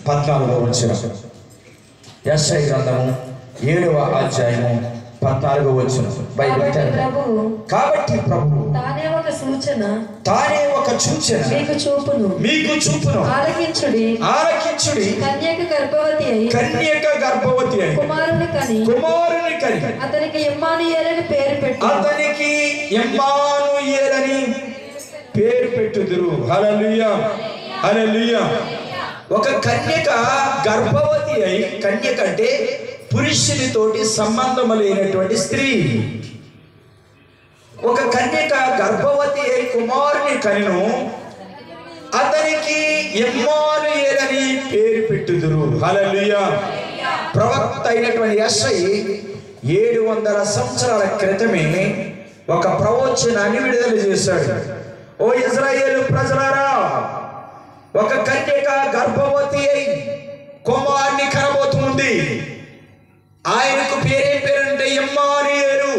14వ వచనం. యెషయా గ్రంథము 7వ అధ్యాయము 14వ వచనం. కాబట్టి ప్రభువు తానే ఒక సూచన మీకు చూపును ఆలకించుడి. కన్యక గర్భవతి అయి కుమారుని కని అతనికి ఇమ్మానుయేలని పేరు పెట్టుదురు. హల్లెలూయా, హల్లెలూయా. ఒక కన్యక గర్భవతి అయి, కన్యక అంటే పురుషునితోటి సంబంధం లేనటువంటి స్త్రీ. ఒక కన్యక గర్భవతి అయి కుమారుని కనిను, అతనికి ఇమ్మానుయేలని పేరు పెట్టుదురు. హల్లెలూయా. ప్రవక్త అయినటువంటి యెషయా 700 సంవత్సరాల క్రితమే ఒక ప్రవచనాన్ని విడుదల చేశాడు. ఓ ఇశ్రాయేలు ప్రజలారా, ఒక కన్యక గర్భవతి అయి కుమారుని కనబోతుంది. ఆయనకు పేరంటే ఇమ్మానుయేలు.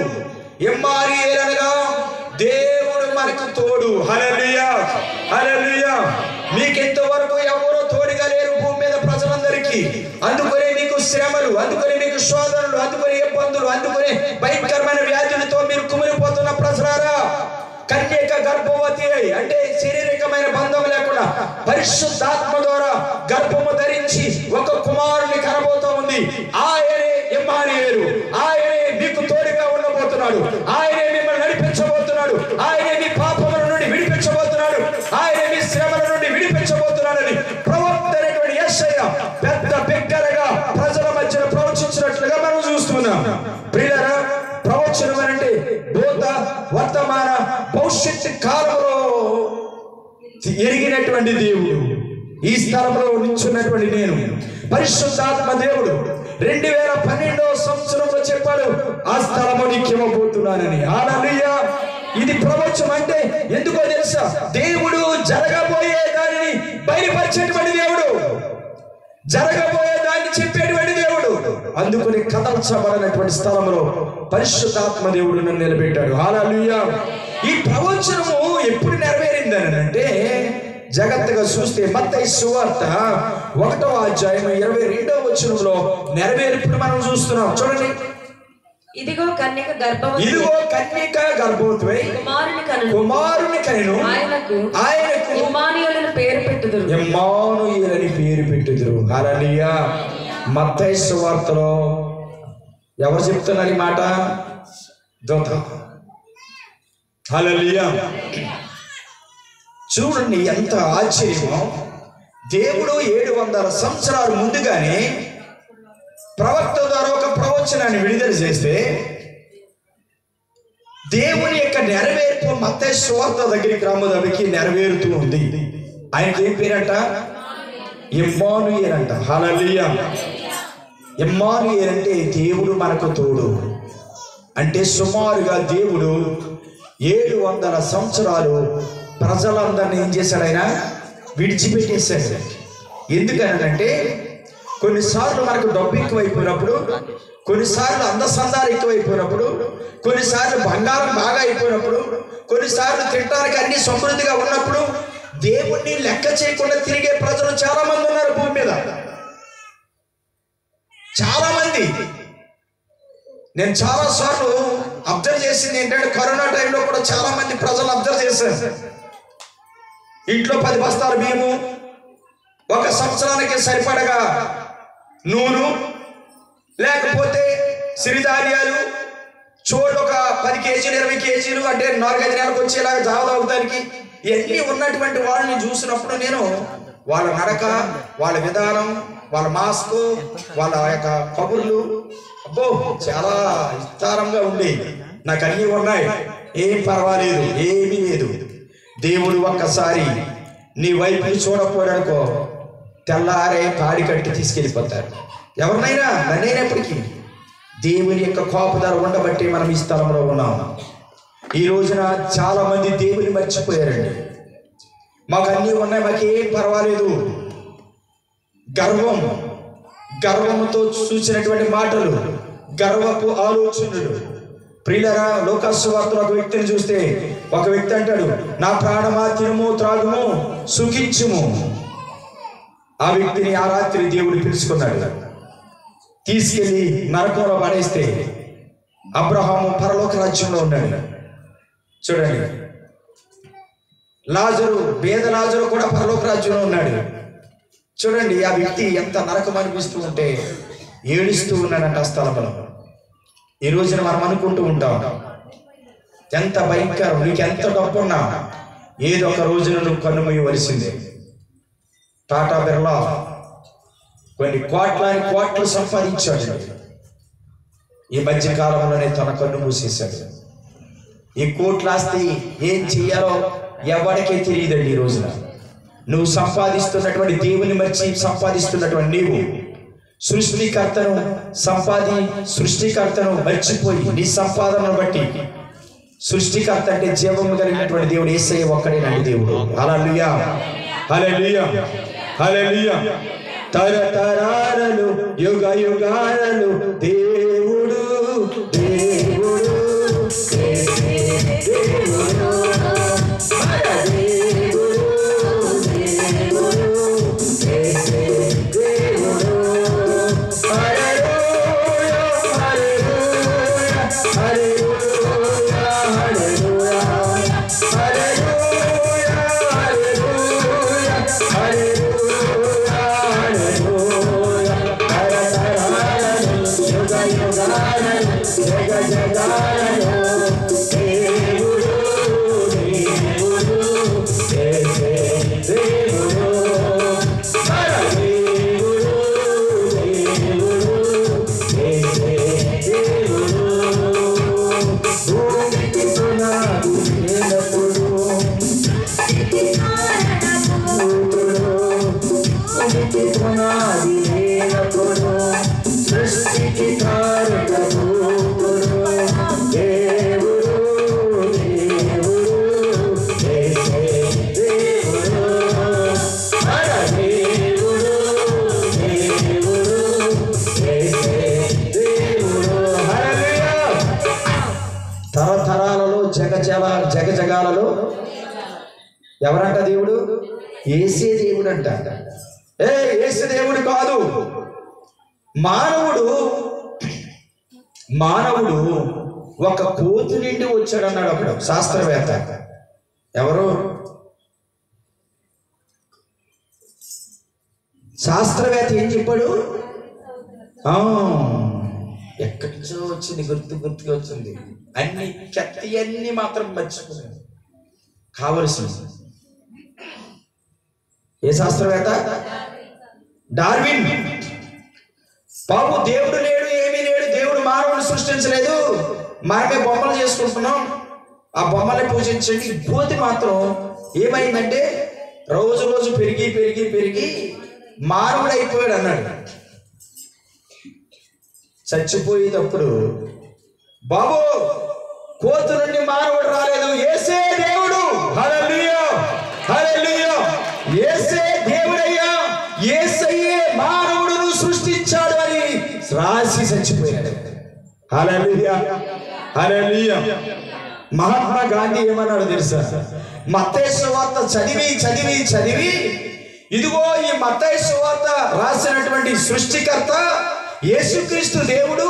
ఇమ్మానుయేలు అనగా దేవుడు మనకు తోడు. హల్లెలూయా, హల్లెలూయా. మీకెంతవరకు ఎవరో తోడుగా లేరు భూమి మీద ప్రజలందరికీ. అందుకనే మీకు శ్రమలు, అందుకనే మీకు శోధనలు, అందుకనే ఇబ్బందులు, అందుకనే భయంకరమైన వ్యాధులతో మీరు కుమిలిపోతున్న ప్రజలారా, కన్యక గర్భవతి అయి అంటే శారీరకమైన బంధం లేకుండా పరిశుద్ధాత్మ ద్వారా గర్భము ధరించి ఒక కుమారుని కనబోతూ ఉంది. ఆయనే ఇమ్మానుయేలు. ఆయనే మీకు తోడుగా ఉండబోతున్నాడు. ఆయనే మిమ్మల్ని నడిపించబోతున్నాడు. ఆయనే మీ పాపముల నుండి విడిపించబోతున్నాడు. ఆయనే మీ శ్రమల నుండి విడిపించబోతున్నాడని ప్రవక్త అయినటువంటి యెషయా పెద్ద బిగ్గరగా ప్రజల మధ్యన ప్రవచించినట్లుగా మనం చూస్తున్నాం. ప్రియులారా, ప్రవచనం అంటే భూత వర్తమాన భవిష్యత్తు కాలంలో ఎరిగినటువంటి దేవుడు. ఈ స్థలంలో నిల్చున్నటువంటి నేను, పరిశుద్ధాత్మ దేవుడు 2012వ సంవత్సరంలో చెప్పాడు, ఆ స్థలము నీకు ఇవ్వబోతున్నానని. హల్లెలూయా. ఇది ప్రవచనం అంటే ఎందుకో తెలుసా? దేవుడు జరగబోయే దానిని బయలుపరిచేటువంటి దేవుడు, జరగబోయే దాన్ని చెప్పేటువంటి దేవుడు. అందుకని కదల్చబడినటువంటి స్థలంలో పరిశుద్ధాత్మ దేవుడు నన్ను నిలబెట్టాడు. హల్లెలూయా. ఈ ప్రవచనము ఎప్పుడు నెరవేరిందని అంటే, జాగ్రత్తగా చూస్తే మత్తయి సువార్త 1వ అధ్యాయం 22వ వచనంలో నెరవేర్పును మనం చూస్తున్నాం. చూడండి. ఇదిగో కన్యక గర్భవతి కుమారుని కనిను, ఆయనకు ఇమ్మానుయేలని పేరు పెట్టుదురు. హల్లెలూయా. మత్తయి సువార్తలో ఎవరు చెప్తున్నారు ఈ మాట? దూత. హల్లెలూయా. చూడండి ఎంత ఆశ్చర్యమో. దేవుడు 700 సంవత్సరాల ముందుగానే ప్రవక్త ద్వారా ఒక ప్రవచనాన్ని విడుదల చేస్తే, దేవుని యొక్క నెరవేర్పు మత్తయి సువార్త దగ్గరికి రామోదరికి నెరవేరుతూ ఉంది. ఆయనకి ఏం పేరంట? ఇమ్మానుయేలు అంట. హల్లెలూయా. ఇమ్మానుయేలు అంటే దేవుడు మనకు తోడు. అంటే సుమారుగా దేవుడు 700 సంవత్సరాలు ప్రజలందరినీ ఏం చేశాడు? ఆయన విడిచిపెట్టేశాడు. ఎందుకనంటే, కొన్నిసార్లు మనకు డబ్బు ఎక్కువైపోయినప్పుడు, కొన్నిసార్లు అందసందాలు ఎక్కువైపోయినప్పుడు, కొన్నిసార్లు బంగారం బాగా అయిపోయినప్పుడు, కొన్నిసార్లు తినడానికి అన్ని సమృద్ధిగా ఉన్నప్పుడు దేవుణ్ణి లెక్క చేయకుండా తిరిగే ప్రజలు చాలా మంది ఉన్నారు భూమి మీద. చాలా మంది. నేను చాలా సార్లు అబ్జర్వ్ చేసింది ఏంటంటే, కరోనా టైంలో కూడా చాలా మంది ప్రజలు అబ్జర్వ్ చేశారు. ఇంట్లో 10 బస్తాల బియ్యము, 1 సంవత్సరానికి సరిపడగా నూనె, లేకపోతే సిరిధాన్యాలు, చోళ్ళు ఒక 10 కేజీలు 20 కేజీలు, అంటే 4-5 నెలలకు వచ్చేలాగా జావ తాగుతానికి ఇవన్నీ ఉన్నటువంటి వాళ్ళని చూసినప్పుడు నేను వాళ్ళ నడక, వాళ్ళ విధానం, వాళ్ళ మాస్క్, వాళ్ళ యొక్క కబుర్లు, అబ్బో చాలా విస్తారంగా ఉండి నాకు అన్నీ ఉన్నాయి, ఏం పర్వాలేదు, ఏమీ లేదు. దేవుడు ఒక్కసారి నీ వైపు చూడకపోయాడుకో, తెల్లారే కాడి కట్టి తీసుకెళ్ళిపోతారు. ఎవరినైనా నన్నైనప్పటికీ దేవుని యొక్క కోపదారు ఉండబట్టి మనం ఈ స్థలంలో ఉన్నాం. ఈ రోజున చాలా మంది దేవుని మర్చిపోయారండి. మాకు అన్నీ ఉన్నాయి, మాకేం పర్వాలేదు. గర్వంతో చూసినటువంటి మాటలు, గర్వపు ఆలోచనలు. ప్రియులరా, లోకాసు వార్తలో ఒక వ్యక్తిని చూస్తే ఒక వ్యక్తి అంటాడు, నా ప్రాణమా తినుము త్రాగుము సుఖించుము. ఆ వ్యక్తిని ఆ రాత్రి దేవుడు పిలుచుకున్నాడు. తీసుకెళ్లి నరకంలో పడేస్తే అబ్రహాము పరలోక రాజ్యంలో ఉన్నాడు. చూడండి, లాజరు, పేద లాజరు కూడా పరలోక రాజ్యంలో ఉన్నాడు. చూడండి, ఆ వ్యక్తి ఎంత నరకం అనిపిస్తూ ఉంటే ఏడుస్తూ ఉన్నాడంట ఆ స్థలంలో. ఈ రోజున మనం అనుకుంటూ ఉంటాం, ఎంత భయంకరం, నీకు ఎంత డబ్బున్నా ఏదో ఒక రోజున నువ్వు కన్నుమూయవలసిందే. టాటా బిర్లా కొన్ని కోట్లు సంపాదించాడు. ఈ మధ్య కాలంలోనే తన కన్ను మూసేశాడు. ఈ కోట్ల ఆస్తి ఏం చెయ్యాలో ఎవరికే తెలియదండి. ఈ రోజున నువ్వు సంపాదిస్తున్నటువంటి దేవుని మర్చి సంపాదిస్తున్నటువంటి నీవు సృష్టికర్తను మర్చిపోయి నీ సంపాదనను బట్టి, సృష్టికర్త అంటే జీవము కలిగినటువంటి దేవుడు యేసయ్య ఒక్కడేనండి దేవుడు. హల్లెలూయా, హల్లెలూయా, హల్లెలూయా. తరతరాలు యుగ యుగాలు దేవుడు దేవుడు జగజగాలలో ఎవరంట దేవుడు? యేసే దేవుడు అంట. యేసు దేవుడు కాదు, మానవుడు ఒక కోతి నుండి వచ్చాడు అన్నాడు అప్పుడు శాస్త్రవేత్త. ఎవరు? శాస్త్రవేత్త ఏం చెప్పాడు? ఎక్కడి నుంచో వచ్చింది, గుర్తుగా వచ్చింది. అన్ని మాత్రం మర్చిపోయింది. కావలసింది ఏ శాస్త్రవేత్త? డార్విన్. బాబు, దేవుడు లేడు, ఏమీ లేడు, దేవుడు మానవుని సృష్టించలేదు, మనమే బొమ్మలు చేసుకుంటున్నాం, ఆ బొమ్మల్ని పూజించండి. కోతి మాత్రం ఏమైందంటే రోజు రోజు పెరిగి పెరిగి పెరిగి మానవుడు అయిపోయాడు అన్నాడు. చచ్చిపోయేటప్పుడు బాబు కోతు నుండి మానవుడు రాలేదు, యేసే దేవుడు. హల్లెలూయా, హల్లెలూయా. యేసే దేవుడయ్యా, యేసయ్యే మానవుడును సృష్టించాడు అని రాసి చచ్చిపోయాడు. హల్లెలూయా, హల్లెలూయా. మహాత్మా గాంధీ ఏమన్నాడు తెలుసా? మత్తయి సువార్త చదివి చదివి చదివి ఇదిగో ఈ మత్తయి సువార్త రాసినటువంటి సృష్టికర్త యేసుక్రీస్తు దేవుడు,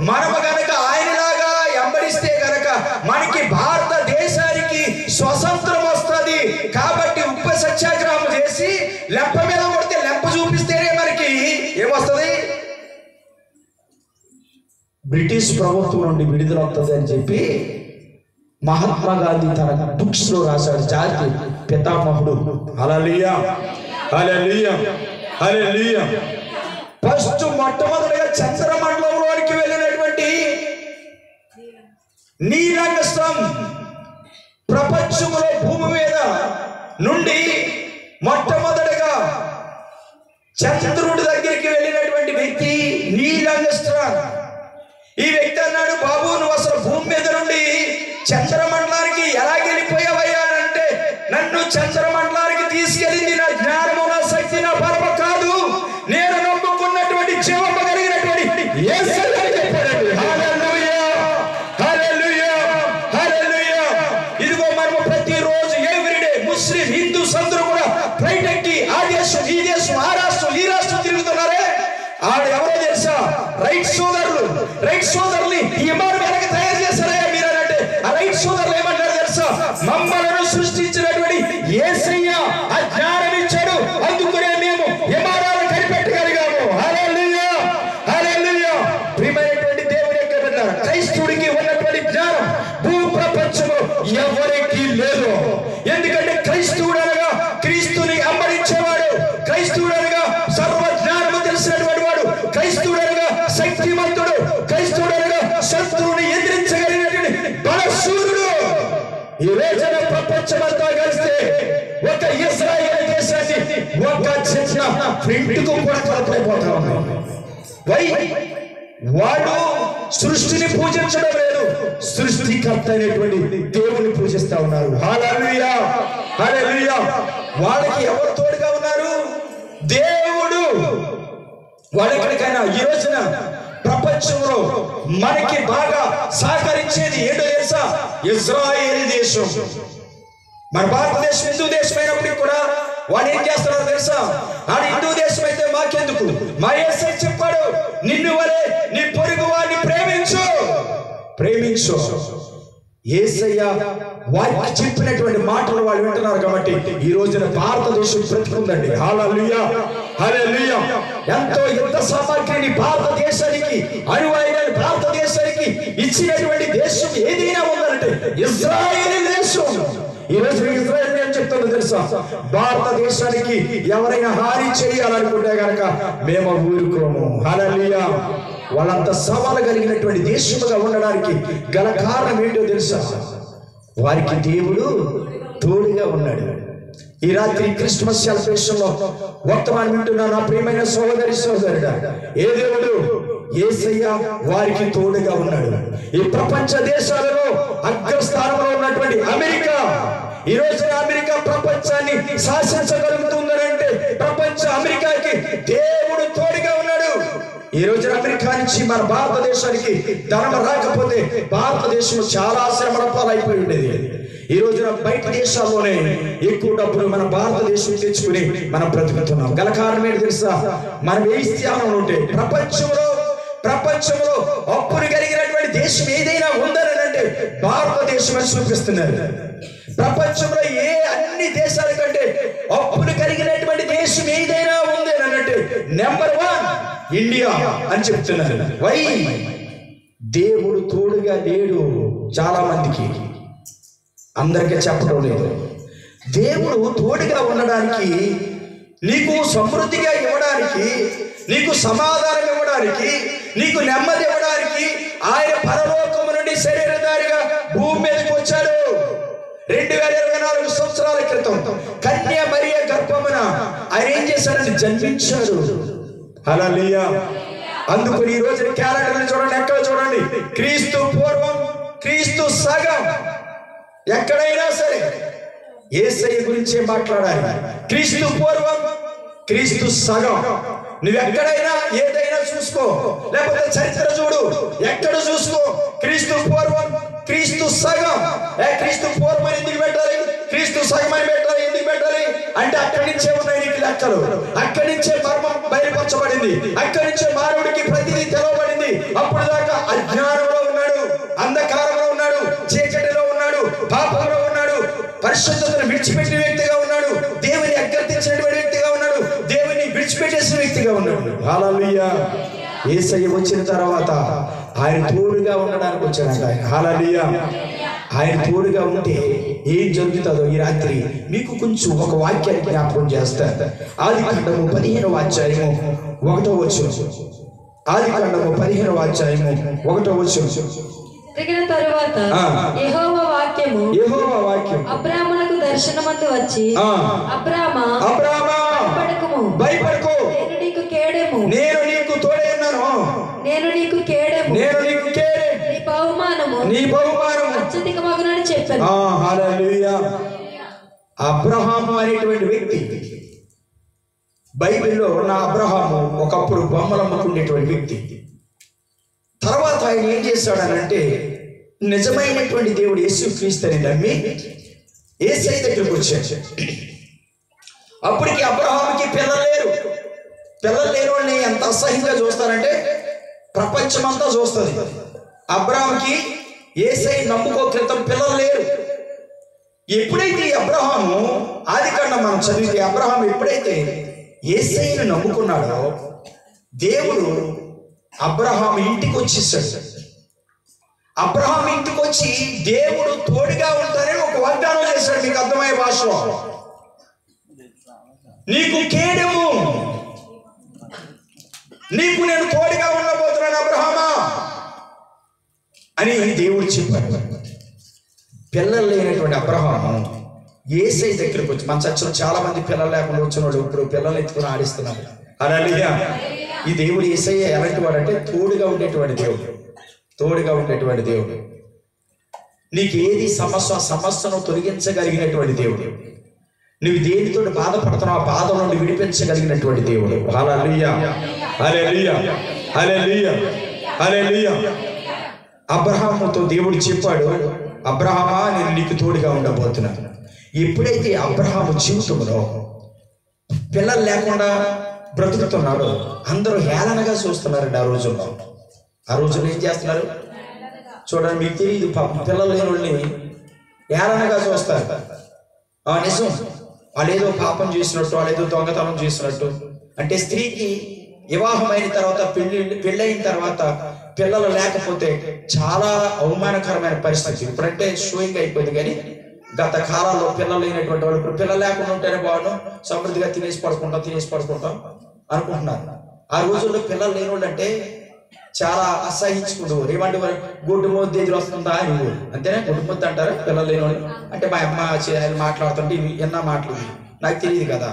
మనము గనక ఆయనలాగా వెంబడిస్తే గనక మనకి భారతదేశానికి స్వతంత్రం వస్తుంది. కాబట్టి ఉప్పు సత్యాగ్రహం చేసి లెంప మీద కొడితే లెంప చూపిస్తేనే మనకి ఏమొస్తుంది? బ్రిటిష్ ప్రభుత్వం నుండి విడుదల అవుతుంది అని చెప్పి మహాత్మా గాంధీ తన బుక్స్ లో రాశాడు. జాతి పితామహుడు. హల్లెలూయా, హల్లెలూయా, హల్లెలూయా. ఫస్ట్ మొట్టమొదటిగా చంద్రమండలంలోనికి వెళ్ళినటువంటి నీల్ ఆర్మ్స్ట్రాంగ్ ప్రపంచంలో భూమి మీద నుండి మొట్టమొదటిగా చంద్రుడి దగ్గరికి వెళ్ళినటువంటి వ్యక్తి నీల్ ఆర్మ్స్ట్రాంగ్. ఈ వ్యక్తి అన్నాడు, బాబు నువ్వు అసలు భూమి మీద నుండి చంద్రమండలానికి ఎలా వెళ్ళిపోయావయ్యా అంటే, నన్ను చంద్రమండలానికి తీసుకెళ్ళింది నా జ్ఞానము, నా శక్తి, నా బలము కాదు, నేను నమ్ముకున్నటువంటి జీవము కలిగినటువంటి యేసయ్య అని చెప్పాడు. హల్లెలూయా, హల్లెలూయా, హల్లెలూయా. ఇదిగో మనము ప్రతిరోజు ఎవ్రీడే ముస్లిం హిందూస్ అందరూ కూడా ఫ్లైట్ ఎక్కి ఆ దేశం ఈ దేశం ఆ రాష్ట్రం రైట్ సోదరుల్ని ఈ విమానం ఎలాగ తయారు చేశారయ్యా మీరు అంటే, ఆ రైట్ సోదరులు ఏమంటారు తెలుసా? మమ్మల్ని సృష్టించినటువంటి యేసయ్య ఆ జ్ఞానం ఇచ్చాడు, అందుకనే మేము విమానాలు కనిపెట్టగలిగాము. హల్లెలూయా, హల్లెలూయా. ప్రియమైనటువంటి దేవుని యొక్క బిడ్డలారా, క్రైస్తవుడికి ఉన్నటువంటి జ్ఞానం భూ ప్రపంచంలో ఎవరికి లేదు. ఎందుకంటే క్రైస్తవుడు అనగా క్రీస్తుని అంబరించేవాడు, క్రైస్తవుడు అనగా సర్వజ్ఞానము తెలిసినటువంటి వాడు, క్రైస్తవుడు అనగా శక్తిమంతుడు, క్రైస్తవుడు అనగా శత్రువుని ఎదిరించగలిగినటువంటి బలశూరుడు. ఈ రోజున ప్రపంచమంతా కలిస్తే ఒక ఇశ్రాయేలు దేశాన్ని ఒక చిన్న ప్రింట్కు కూడా కలపలేకపోతా ఉన్నాం. వాడు సృష్టిని పూజించడం లేదు, సృష్టికర్త అయినటువంటి దేవుని పూజిస్తా ఉన్నారు. హల్లెలూయా, హల్లెలూయా. వాళ్ళకి ఎవరు తోడుగా ఉన్నారు? దేవుడు. వాళ్ళెక్కడికైనా ఈ రోజున ప్రపంచంలో మనకి బాగా సహకరించేది ఏంటో తెలుసా? ఇజ్రాయేల్ దేశం. మన భారతదేశం హిందూ దేశం అయినప్పటికీ కూడా వాడు ఏం చేస్తున్నారో తెలుసా? ఆడు హిందూ దేశం అయితే మాకెందుకు? మా యేసయ్య చెప్పాడు, నిన్ను వలె నీ పొరుగు వారిని ప్రేమించు. యేసయ్య వారికి చెప్పినటువంటి మాటలు వాళ్ళు వింటున్నారు కాబట్టి ఈ రోజున భారతదేశం బ్రతుకుందండి. హల్లెలూయా, హల్లెలూయా. ఎంతో యుద్ధ సామగ్రిని భారతదేశానికి, అణువైన భారతదేశానికి ఇచ్చినటువంటి దేశం ఏదైనా ఉందంటే ఇజ్రాయేల్ దేశం. ఈ రోజు ఇజ్రాయేల్ ఏం చెప్తుందో తెలుసా? భారతదేశానికి ఎవరైనా హాని చేయాలనుకుంటే కనుక మేము ఊరుకోము. హల్లెలూయా. వాళ్ళంత సవాలు కలిగినటువంటి దేశముగా ఉండడానికి గల కారణం ఏంటో తెలుసా? వారికి దేవుడు తోడుగా ఉన్నాడు. ఈ రాత్రి క్రిస్మస్ సెలబ్రేషన్ లో వర్తమానం వింటున్నా నా ప్రియమైన సోదరుడా, ఏ దేవుడు? యేసయ్య వారికి తోడుగా ఉన్నాడు. ఈ ప్రపంచ దేశాలలో అగ్రస్థానంలో ఉన్నటువంటి అమెరికా, ఈ రోజున అమెరికా ప్రపంచాన్ని శాసించగలుగుతుందనంటే ప్రపంచ అమెరికాకి దేవుడు తోడుగా ఉన్నాడు. ఈ రోజున అమెరికా నుంచి మన భారతదేశానికి ధనం రాకపోతే భారతదేశం చాలా శ్రమల పాలైపోయి ఉండేది. ఈ రోజున బయట దేశాల్లోనే ఎక్కువ డబ్బులు మన భారతదేశం తెచ్చుకుని మనం బ్రతుకుతున్నాం. గల కారణం ఏంటి తెలుసా? మనం ఏ స్థానంలో ఉంటే ప్రపంచంలో అప్పులు కలిగినటువంటి దేశం ఏదైనా ఉందని అంటే భారతదేశం అని చూపిస్తున్నారు. ప్రపంచంలో అన్ని దేశాల కంటే అప్పులు కలిగినటువంటి దేశం ఏదైనా ఉంది అని అంటే నెంబర్ 1 ఇండియా అని చెప్తున్నారు. దేవుడు తోడుగా లేడు. చాలా మందికి, అందరికీ చెప్పడం లేదు. దేవుడు తోడుగా ఉండడానికి, నీకు సమృద్ధిగా ఇవ్వడానికి, నీకు సమాధానం ఇవ్వడానికి, నీకు నెమ్మది ఇవ్వడానికి ఆయన పరలోకము నుండి శరీరధారిగా భూమి మీదకి వచ్చాడు. 2024 సంవత్సరాల క్రితం కన్య మరియ గర్భమున ఆయన ఏం చేశాడని జన్మించాడు. హల్లెలూయా. అందుకని ఈ రోజు క్యాలెండర్ చూడండి, ఎక్కడ చూడండి, క్రీస్తు పూర్వం, క్రీస్తు సగం. ఎక్కడైనా సరే యేసయ్య గురించే మాట్లాడాలి. క్రీస్తు పూర్వం, క్రీస్తు సగం. నువ్వెక్కడైనా ఏదైనా చూసుకో, లేకపోతే చరిత్ర చూడు, ఎక్కడ చూసుకో, క్రీస్తు పూర్వం, క్రీస్తు సగం. క్రీస్తు పూర్వం అని ఎందుకు పెట్టాలి? క్రీస్తు సగం అని పెట్టాలి. ఎందుకు పెట్టాలి అంటే అక్కడి నుంచే ఉన్నాయి నీకు లెక్కలు, అక్కడి నుంచే మర్మం బయలుపరచబడింది, అక్కడి నుంచే మానవుడికి ప్రతిదీ తెలవబడింది. అప్పుడు దాకా అజ్ఞానంలో ఉన్నాడు, అంధకారంలో ఉన్నాడు, చీకటిలో ఉన్నాడు, పాపంలో ఉన్నాడు, పరిశుద్ధతను విడిచిపెట్టిన వ్యక్తిగా ఉన్నాడు, దేవుని అగ్గర్తించినటువంటి వ్యక్తిగా ఉన్నాడు, దేవుని విడిచిపెట్టేసిన వ్యక్తిగా ఉన్నాడు. హల్లెలూయా. యేసయ్య వచ్చిన తర్వాత ఆయన తోడుగా ఉండడానికి వచ్చాడంట ఆయన. హల్లెలూయా. ఆయన తోడుగా ఉంటే ఏం జరుగుతుందో ఈ రాత్రి మీకు కొంచెం ఒక వాక్యాన్ని జ్ఞాపకం చేస్తారు. ఆదికాండము 15వ అధ్యాయము 1వ వచనం. ఆదికాండము 15వ అధ్యాయము 1వ వచనం. తరువాత యెహోవా వాక్యము అబ్రాహామునకు దర్శనమందు వచ్చి, అబ్రామా భయపడకుము, నేను నీకు కేడెము, నేను నీకు తోడై ఉన్నాను, నేను నీకు కేడెము, నీ బహుమానము అత్యధికమగునని చెప్పాను. హల్లెలూయా. అబ్రహాము అనేటువంటి వ్యక్తి, బైబిల్లో ఉన్న అబ్రహాము ఒకప్పుడు బొమ్మలు అమ్ముకునేటువంటి వ్యక్తి. తర్వాత ఆయన ఏం చేశాడనంటే నిజమైనటువంటి దేవుడు యేసుక్రీస్తుని నమ్మి యేసయ్య దగ్గరికి వచ్చాడు. అప్పటికి అబ్రహాముకి పిల్లలు లేరు. పిల్లలు లేని వాళ్ళని ఎంత అసహ్యంగా చూస్తారంటే ప్రపంచమంతా చూస్తుంది. అబ్రహాముకి యేసై నమ్ముకో క్రితం పిల్లలు లేరు. ఎప్పుడైతే అబ్రహాము ఆదికాండం మనం చదివితే అబ్రహాము ఎప్పుడైతే యేసైని నమ్ముకున్నాడో దేవుడు అబ్రహాము ఇంటికి వచ్చేసాడు. అబ్రహాం ఇంటికి వచ్చి దేవుడు తోడుగా ఉంటారని ఒక వాగ్దానం చేశాడు. మీకు అర్థమయ్యే భాషలో, నీకు కేడెము, నీకు నేను తోడుగా ఉండబోతున్నాను అబ్రహామా అని దేవుడు చెప్పాడు. పిల్లలు లేనటువంటి అబ్రహాము యేసై దగ్గరికి వచ్చి, మన చర్చలో చాలా మంది పిల్లలు లేకుండా వచ్చిన వాళ్ళు ఇప్పుడు పిల్లలు ఎత్తుకుని ఆడిస్తున్నారు. హల్లెలూయా. ఈ దేవుడు యేసయ్య ఎలాంటి వాడు అంటే తోడుగా ఉండేటువంటి దేవుడు, తోడుగా ఉండేటువంటి దేవుడు. నీకు ఏది సమస్యను తొలగించగలిగినటువంటి దేవుడు. నువ్వు దేనితో బాధపడుతున్నావు ఆ బాధ నుండి విడిపించగలిగినటువంటి దేవుడు. హల్లెలూయా, హల్లెలూయా, హల్లెలూయా, హల్లెలూయా. అబ్రహాముతో దేవుడు చెప్పాడు, అబ్రహామా నేను నీకు తోడుగా ఉండబోతున్నాను. ఎప్పుడైతే అబ్రహాము జీవితంలో పిల్లలు లేకుండా బ్రతుకుతున్నాడో అందరూ హేళనగా చూస్తున్నారండి. ఆ రోజుల్లో ఏం చేస్తున్నారు చూడండి, మీకు తెలియదు. పిల్లలు లేని వాళ్ళని హేళనగా చూస్తారు. నిజం, వాళ్ళు ఏదో పాపం చేసినట్టు, వాళ్ళు ఏదో దొంగతనం చేసినట్టు. అంటే స్త్రీకి వివాహం అయిన తర్వాత పెళ్ళైన తర్వాత పిల్లలు లేకపోతే చాలా అవమానకరమైన పరిస్థితి. ఇప్పుడంటే షోయింగ్ అయిపోయింది, కానీ గత కాలాల్లో పిల్లలు లేనటువంటి వాళ్ళు ఇప్పుడు పిల్లలు లేకుండా ఉంటేనే బాగుండు, సమృద్ధిగా తినేసి పడుకుంటాం అనుకుంటున్నారు. ఆ రోజుల్లో పిల్లలు లేని వాళ్ళు అంటే చాలా అసహించుకుంటూ ఏమంటే గుడ్డు ముద్ద ఎదురు వస్తుందా అని, అంతేనా గుడ్డు ముద్ద అంటారు పిల్లలు లేని వాళ్ళు అంటే. మా అమ్మ మాట్లాడుతుంటే ఎన్నో మాటలు నాకు తెలియదు కదా,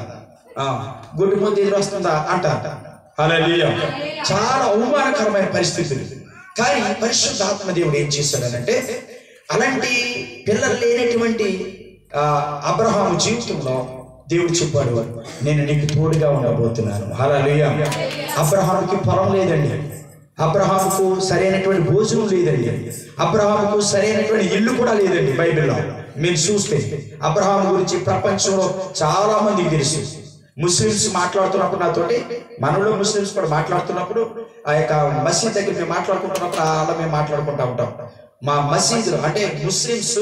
గుడ్డు ముద్ద ఎదురు వస్తుందా అంటారు. హల్లెలూయా. చాలా అవమానకరమైన పరిస్థితులు. కానీ పరిశుద్ధాత్మ దేవుడు ఏం చేశాడనంటే, అలాంటి పిల్లలు లేనటువంటి అబ్రహాము జీవితంలో దేవుడు చెప్పాడు, నేను నీకు తోడుగా ఉండబోతున్నాను. హల్లెలూయా. అబ్రహాముకి పొలం లేదండి, అబ్రహాముకు సరైనటువంటి భోజనం లేదండి, అబ్రహాముకు సరైనటువంటి ఇల్లు కూడా లేదండి. బైబిల్లో మీరు చూస్తే అబ్రహాము గురించి ప్రపంచంలో చాలా మందికి తెలుసు. ముస్లిమ్స్ మాట్లాడుతున్నప్పుడు నాతోటి, మనలో ముస్లిమ్స్ కూడా మాట్లాడుతున్నప్పుడు ఆ యొక్క మసీద్ దగ్గర మేము మాట్లాడుకుంటున్నప్పుడు అలా మేము మాట్లాడుకుంటూ ఉంటాం. మా మసీదులు అంటే ముస్లిమ్స్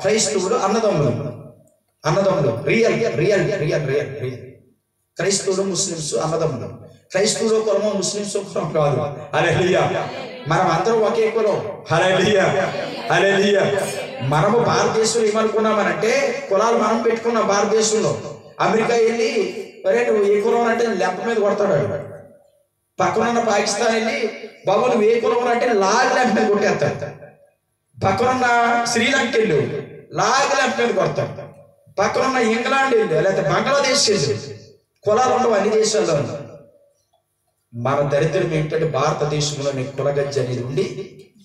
క్రైస్తవులు అన్నదమ్ములు real real real real real క్రైస్తవులు ముస్లిమ్స్ అన్నదమ్ములు. క్రైస్తవులు కులము ముస్లిమ్స్ కులం కాదు. హల్లెలూయా. మనం అందరం ఒకే కులం. హల్లెలూయా, హల్లెలూయా. మనము భారతదేశంలో ఏమనుకున్నామనంటే కులాలు మనం పెట్టుకున్నాం. భారతదేశంలో అమెరికా వెళ్ళి ఒరే నువ్వు ఏ కులం అంటే లెంప మీద కొడతాడు. పక్కనున్న పాకిస్తాన్ వెళ్ళి బాబు నువ్వు ఏ కులం అంటే లాగ్ లెంప మీద కొట్టేస్తాడు. పక్కనున్న శ్రీలంక వెళ్ళు లాగ్ లెంప మీద కొడతాడు. పక్కనున్న ఇంగ్లాండ్ వెళ్ళు లేకపోతే బంగ్లాదేశ్ వెళ్ళు, కులాలు ఉండవు అన్ని దేశాల్లో. మన దరిద్రం ఏంటంటే భారతదేశంలోని కులగజ్జ అనేది ఉండి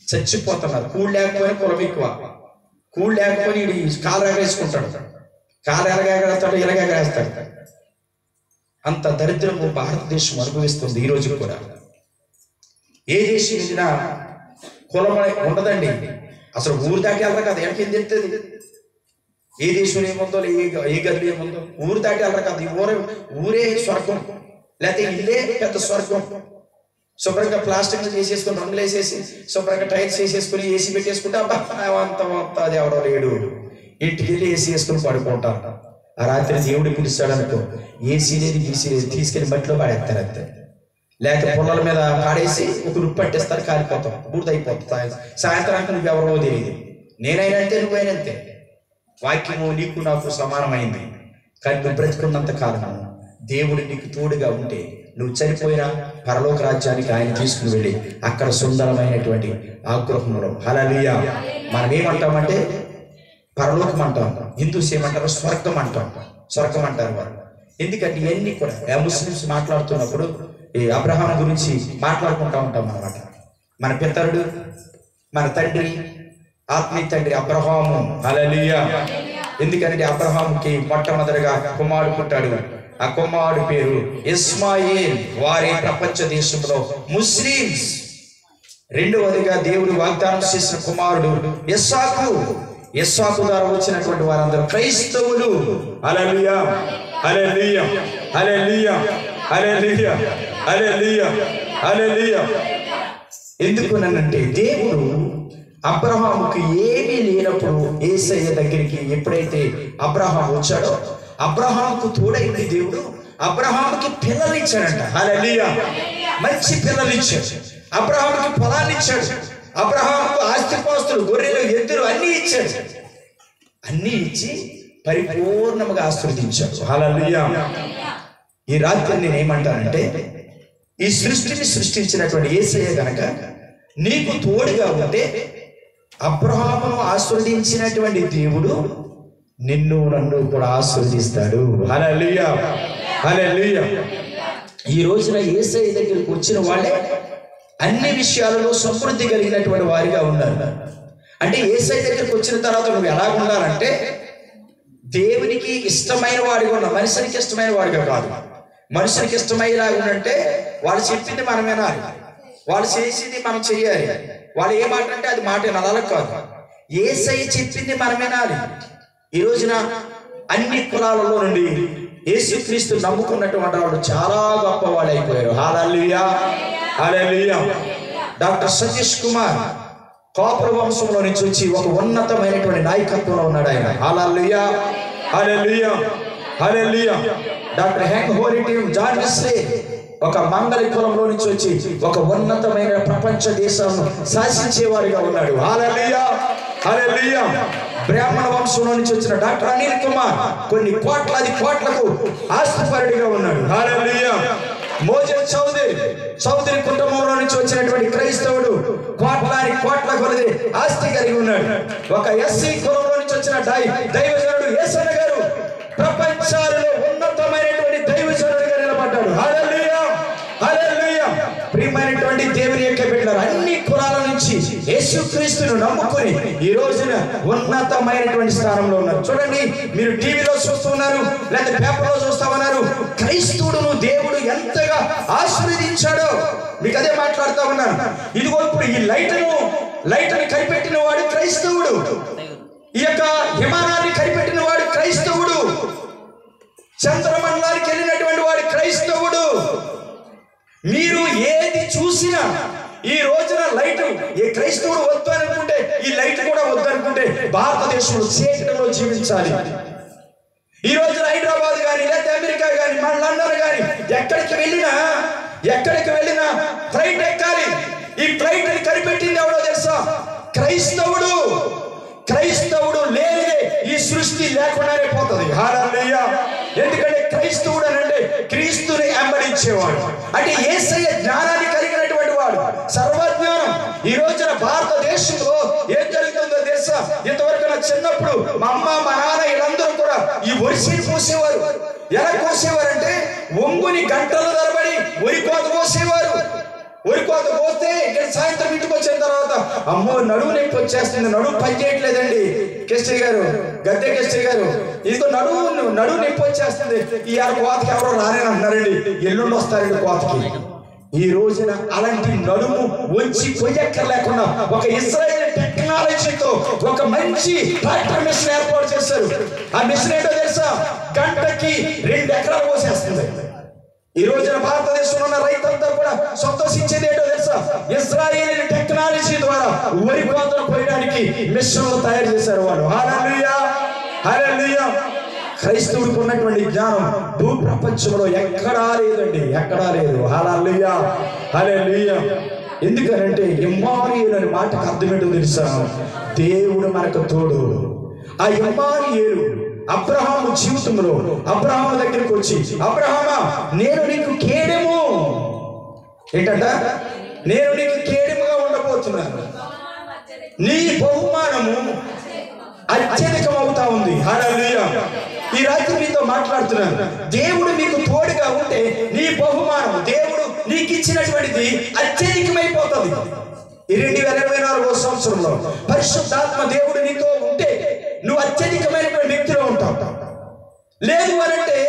చచ్చిపోతున్నారు. కూడు లేకపోయినా కులం ఎక్కువ, కూడు లేకపోయినా ఇది కాలు ఎగరేసుకుంటాడు, కాలు ఎలాగేస్తాడు ఇలాగేస్తాడు. అంత దరిద్రము భారతదేశం అనుభవిస్తుంది ఈ రోజు కూడా. ఏ దేశం వెళ్ళినా కులం ఉండదండి. అసలు ఊరు దాటి వెళ్ళరు కదా, ఎక్కడికి తెలుస్తుంది ఏ దేశంలో ఏముందో ఏ గదిలో ఏముందో. ఊరు దాటి వెళ్ళరు కదా. ఊరే స్వర్గం, లేకపోతే ఇల్లే పెద్ద స్వర్గం. శుభ్రంగా ప్లాస్టిక్ చేసేసుకుని రంగులు వేసేసి శుభ్రంగా టైల్స్ వేసేసుకుని ఏసీ పెట్టేసుకుంటే అంత అది ఎవడో లేడు. ఇంటికి వెళ్ళి ఏసీ వేసుకుని పడుకుంటారు. ఆ రాత్రి దేవుడు పిలుస్తాడు అనుకో, ఏసీ లేదు గీసీ లేదు, తీసుకెళ్లి బట్టిలో పాడేస్తారు అంతే. లేకపోతే పొలాల మీద పాడేసి ఒక రుప్పు పట్టేస్తారు, కాలిపోతాం, బూడిదైపోతుంది. సాయంత్రానికి నువ్వు ఎవరో తెలియదు. నేనైనా అంతే, నువ్వైనంతే. వాక్యము నీకు నాకు సమానమైంది. కానీ నువ్వు బ్రతుకున్నంత కాలం దేవుడు నీకు తోడుగా ఉంటే నువ్వు చనిపోయినా పరలోక రాజ్యానికి ఆయన తీసుకుని వెళ్ళి అక్కడ సుందరమైనటువంటి ఆగ్రహంలో. హల్లెలూయా. మనం ఏమంటామంటే పరలోకం అంటాం, హిందూస్ ఏమంటారు స్వర్గం అంటాం, స్వర్గం అంటారు వారు. ఎందుకంటే ఇవన్నీ కూడా ముస్లిమ్స్ మాట్లాడుతున్నప్పుడు ఈ అబ్రహాం గురించి మాట్లాడుకుంటా ఉంటాం అన్నమాట. మన పితరుడు, మన తండ్రి, ఆత్మీయ తండ్రి అబ్రహాము. హల్లెలూయా. ఎందుకంటే అబ్రహాముకి మొట్టమొదటిగా కుమారుడు పుట్టాడు. ఆ కుమారుడు పేరు ఇస్మాయిల్. వారి ప్రపంచ దేశంలో ముస్లిమ్స్. రెండవదిగా దేవుడు వాగ్దానం చేసిన కుమారుడు ఇస్సాకు. ఇస్సాకు ద్వారా వచ్చినటువంటి వారందరూ క్రైస్తవులు. హల్లెలూయా, హల్లెలూయా, హల్లెలూయా, హల్లెలూయా, హల్లెలూయా, హల్లెలూయా. ఎందుకునంటే దేవుడు అబ్రహాముకు ఏమీ లేనప్పుడు యేసయ్య దగ్గరికి ఎప్పుడైతే అబ్రహాం వచ్చాడో అబ్రహాముకు తోడైంది దేవుడు. అబ్రహాముకి పిల్లలు ఇచ్చాడంట. హల్లెలూయా. మంచి పిల్లలు ఇచ్చాడు. అబ్రహాముకి పొలాన్ని ఇచ్చాడు. అబ్రహాముకు ఆస్తిపాస్తులు, గొర్రెలు, ఎద్దులు అన్నీ ఇచ్చాడు. అన్నీ ఇచ్చి పరిపూర్ణంగా ఆశీర్వదించాడు. హల్లెలూయా. ఈ రాత్రి నేను ఏమంటానంటే, ఈ సృష్టిని సృష్టించినటువంటి యేసయ్య గనక నీకు తోడుగా ఉంటే అబ్రహామును ఆశీర్వదించినటువంటి దేవుడు నిన్ను నన్ను కూడా ఆశీర్వదిస్తాడు. హల్లెలూయా. హల్లెలూయా. ఈ రోజున యేసయ్య దగ్గరికి వచ్చిన వాళ్ళే అన్ని విషయాలలో సమృద్ధి కలిగినటువంటి వారిగా ఉన్నారు. అంటే యేసయ్య దగ్గరికి వచ్చిన తర్వాత నువ్వు ఎలా ఉండాలంటే దేవునికి ఇష్టమైన వాడిగా ఉన్నా, మనుషునికి ఇష్టమైన వాడిగా కాదు. మనుషునికి ఇష్టమయ్యేలాగా ఉందంటే వాళ్ళు చెప్పింది మనం వినాలి, వాళ్ళు చేసింది మనం చెయ్యాలి. వాళ్ళు ఏ మాట అంటే అది మాట వినాలి కాదు. యేసయ్య చెప్పింది మనం వినాలి. ఈ రోజున అన్ని కులాలలో నుండి యేసుక్రీస్తు నమ్ముకున్నటువంటి వాళ్ళు చాలా గొప్ప వాళ్ళు అయిపోయారు. హల్లెలూయా. హల్లెలూయా. డాక్టర్ సతీష్ కుమార్ కాపుల వంశంలో నుంచి వచ్చి ఒక ఉన్నతమైనటువంటి నాయకత్వంలో ఉన్నాడు ఆయన. హల్లెలూయా. హల్లెలూయా. హల్లెలూయా. డాక్టర్ హెంగ్ హోరిటీమ్ జాన్ వెస్లీ ఒక మంగళ కులంలో నుంచి వచ్చి ఒక ఉన్నతమైన ప్రపంచ దేశాలను శాసించేవాడిగా ఉన్నాడు. హల్లెలూయా. హల్లెలూయా. బ్రాహ్మణ వంశంలో నుంచి వచ్చిన డాక్టర్ అనిల్ కుమార్ కొన్ని కోట్లాది కోట్లకు ఆస్తిపరుడిగా ఉన్నాడు. హల్లెలూయా. మోజన్ చౌదరి కుటుంబంలో నుంచి వచ్చినటువంటి క్రైస్తవుడు కోట్ల కొలది ఆస్తి కలిగి ఉన్నాడు. ఒక ఎస్సీ కులంలో నుంచి వచ్చిన దైవజనుడు యేసన్న గారు ప్రపంచాలలో ఉన్నతమైనటువంటి దైవజనుడిగా నిలబడ్డాడు. హల్లెలూయా. హల్లెలూయా. ప్రియమైనటువంటి దేవుని యొక్క బిడ్డలారా, అన్ని కులాల నుంచి యేసుక్రీస్తును నమ్ముకొని ఈ రోజున ఉన్నతమైనటువంటి స్థానంలో ఉన్నారు. చూడండి, మీరు టీవీలో చూస్తున్నారు, లేదా పేపర్లో చూస్తా ఉన్నారు. క్రైస్తవుడును దేవుడు ఎంతగా ఆశీర్వదించాడో మీకు అదే మాట్లాడుతూ ఉన్నాను. ఇదిగో ఇప్పుడు ఈ లైట్ని కనిపెట్టిన వాడు క్రైస్తవుడు. ఈ యొక్క విమానాన్ని కనిపెట్టిన వాడు క్రైస్తవుడు. చంద్రమండలానికి వెళ్ళినటువంటి వాడు క్రైస్తవుడు. మీరు ఏది చూసినా ఈ రోజున లైట్ ఏ క్రైస్తవుడు వద్దు అనుకుంటే ఈ లైట్ కూడా వద్దు అనుకుంటే భారతదేశంలో చీకటిలో జీవించాలి. ఈ రోజున హైదరాబాద్ కానీ లేదా అమెరికా కానీ మన లండన్ కానీ ఎక్కడికి వెళ్ళినా ఫ్లైట్ ఎక్కాలి. ఈ ఫ్లైట్ ని కనిపెట్టింది ఎవడో తెలుసా? క్రైస్తవుడు. క్రైస్తవుడు లేనిదే ఈ సృష్టి లేకుండానే పోతుంది. హల్లెలూయా. ఎందుకంటే క్రైస్తవుడు అంటే క్రీస్తుని వెంబడించేవాడు, అంటే యేసయ్య జ్ఞానాన్ని కలిగినటువంటి వాడు, సర్వజ్ఞానం. ఈ రోజున భారతదేశంలో ఏం జరుగుతుందో తెలుసా? ఇంతవరకు నా చిన్నప్పుడు మా అమ్మ మా నాన్న వీళ్ళందరూ కూడా ఈ వరిసిని కోసేవారు. ఎలా కోసేవారంటే ఒంగుని గంటల తరబడి వరి కోత కోసేవారు. వరి కోత కోస్తే ఇక్కడ సాయంత్రం ఇంటికి వచ్చిన తర్వాత అమ్మో నడువు నొప్పి వచ్చేస్తుంది, నడువు పని చేయట్లేదండి కెస్ట్రీ గారు, గద్దె కెస్ట్రీ గారు, ఇదిగో నడువు నొప్పి వచ్చేస్తుంది, ఈ కోతకి ఎవరో రానేనంటున్నారండి, ఎల్లుండి వస్తారండి కోతకి. ఈ రోజున అలాంటి నడుము వంచి కొయ్యక్కర్ లేకుండా ఒక ఇశ్రాయేల్ టెక్నాలజీతో ఒక మంచి ట్రాక్టర్ మిషన్ ఏర్పాటు చేశారు. ఆ మిషన్ ఏంటో తెలుసా? గంటకి 2 ఎకరాలు కోసేస్తుంది. ఈ రోజున భారతదేశంలో ఉన్న రైతులంతా కూడా సంతోషించేది ఏంటో తెలుసా? ఇశ్రాయేల్ టెక్నాలజీ ద్వారా వరి కోతలు కోయడానికి మిషన్లు తయారు చేశారు వాళ్ళు. హల్లెలూయా. హల్లెలూయా. క్రైస్తవుడికి ఉన్నటువంటి జ్ఞానం భూ ప్రపంచంలో ఎక్కడా లేదండి, ఎక్కడా లేదు. హల్లెలూయా. హల్లెలూయా. ఎందుకనంటే ఇమ్మానుయేలు అనే మాటకు అర్థం ఏంటో తెలుసా? దేవుడు మనకు తోడు. ఆ ఇమ్మానుయేలు అబ్రహాము జీవితంలో అబ్రహాము దగ్గరికి వచ్చి, అబ్రహామా నేను నీకు కేడెము, ఏంటంట, నేను నీకు కేడెముగా ఉండబోతున్నాను, నీ బహుమానము అత్యధికం అవుతా ఉంది. హల్లెలూయా. ఈ రాత్రి మీతో మాట్లాడుతున్నాను. దేవుడు మీకు తోడుగా ఉంటే నీ బహుమానం దేవుడు నీకు ఇచ్చినటువంటిది అత్యధికమైపోతుంది. ఈ 2024వ సంవత్సరంలో పరిశుద్ధాత్మ దేవుడు నీతో ఉంటే నువ్వు అత్యధికమైనటువంటి వ్యక్తిలో ఉంటావు. లేదు అనంటే